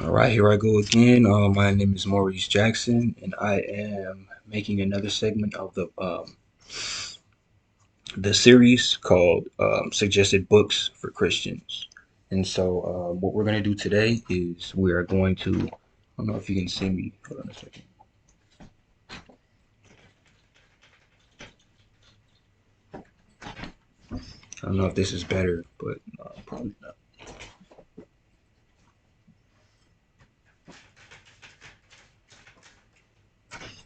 All right, here I go again. My name is Maurice Jackson, and I am making another segment of the series called "Suggested Books for Christians." And so, what we're going to do today is we are going to. I don't know if you can see me. Hold on a second. I don't know if this is better, but probably not.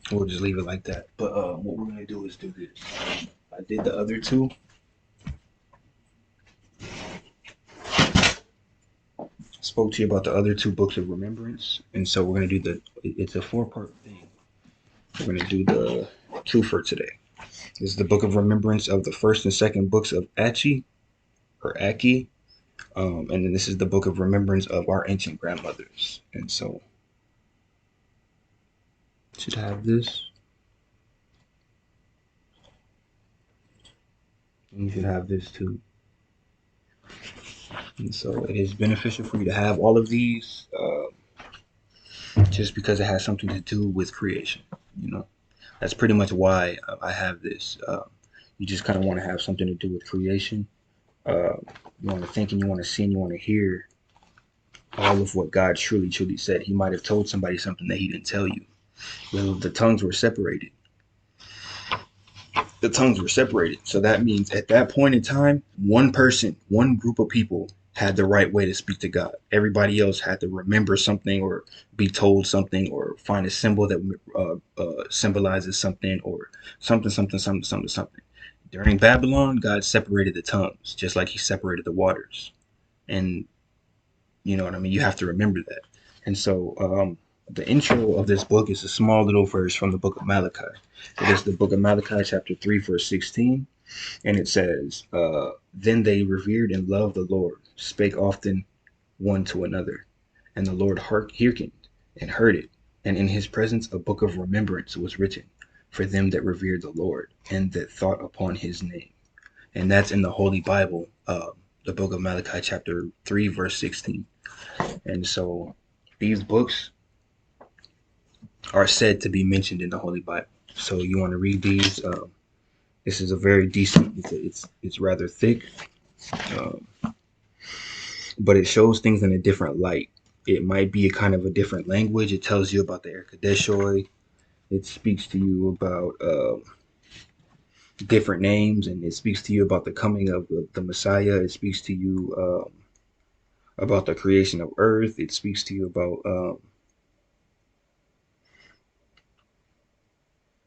We'll just leave it like that. But what we're going to do is do this. I did the other two. Spoke to you about the other two books of remembrance, and so we're going to do the. It's a four-part thing. We're going to do the two for today. This is the Book of Remembrance of the first and second books of Achee or Achee. And then this is the Book of Remembrance of our ancient grandmothers. And so should have this. And you should have this too. And so it is beneficial for you to have all of these just because it has something to do with creation. You know, that's pretty much why I have this. You just kind of want to have something to do with creation. You want to think and you want to see and you want to hear all of what God truly said. He might have told somebody something that he didn't tell you. Well, the tongues were separated. The tongues were separated. So that means at that point in time, one person, one group of people had the right way to speak to God. Everybody else had to remember something or be told something or find a symbol that symbolizes something or something. During Babylon, God separated the tongues just like he separated the waters. And you know what I mean? You have to remember that. And so the intro of this book is a small little verse from the book of Malachi. It is the book of Malachi, chapter 3, verse 16. And it says, Then they revered and loved the Lord, spake often one to another. And the Lord hearkened and heard it. And in his presence a book of remembrance was written for them that revered the Lord and that thought upon his name. And that's in the Holy Bible, the book of Malachi, chapter 3, verse 16. And so these books are said to be mentioned in the Holy Bible. So you want to read these. This is a very decent. It's rather thick, um, but it shows things in a different light. It might be a kind of a different language. It tells you about the Erkadeshoi. It speaks to you about different names, and it speaks to you about the coming of the Messiah. It speaks to you about the creation of earth. It speaks to you about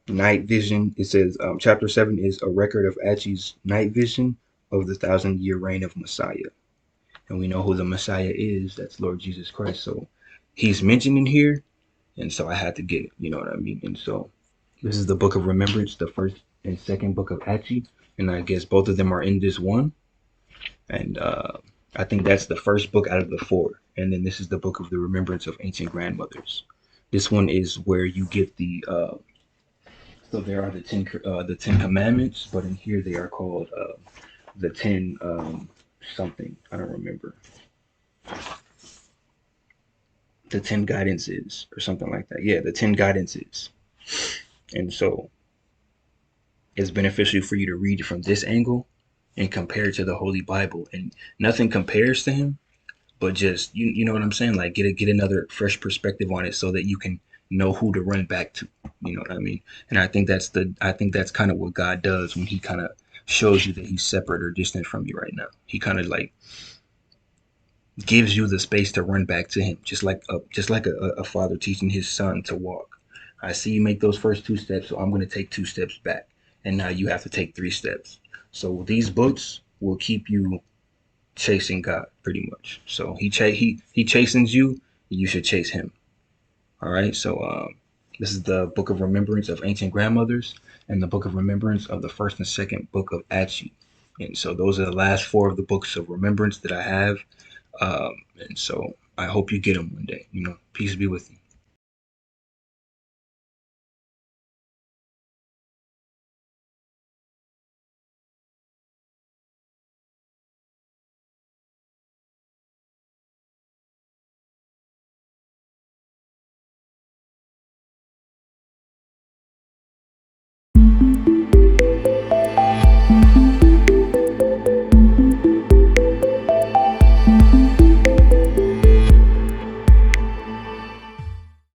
night vision. It says chapter 7 is a record of Achee's night vision of the 1,000-year reign of Messiah. And we know who the Messiah is. That's Lord Jesus Christ. So he's mentioned in here. And so I had to get it. You know what I mean? And so this is the book of remembrance, the first and second book of Achee. And I guess both of them are in this one. And I think that's the first book out of the four. And then this is the book of the remembrance of ancient grandmothers. This one is where you get the so there are the Ten Commandments, but in here they are called the Ten something. I don't remember. The Ten Guidances or something like that. Yeah, the Ten Guidances. And so it's beneficial for you to read it from this angle and compare it to the Holy Bible. And nothing compares to him, but just you know what I'm saying? Like get another fresh perspective on it so that you can know who to run back to. You know what I mean? And I think that's kind of what God does when he kind of shows you that he's separate or distant from you right now. He kind of like gives you the space to run back to him, just like a father teaching his son to walk. I see you make those first two steps, so I'm going to take two steps back, and now you have to take three steps. So these books will keep you chasing God pretty much. So he chastens you, you should chase him. All right. So this is the Book of Remembrance of Ancient Grandmothers and the Book of Remembrance of the first and second book of Achee. And so those are the last four of the books of remembrance that I have. And so I hope you get them one day. You know, peace be with you.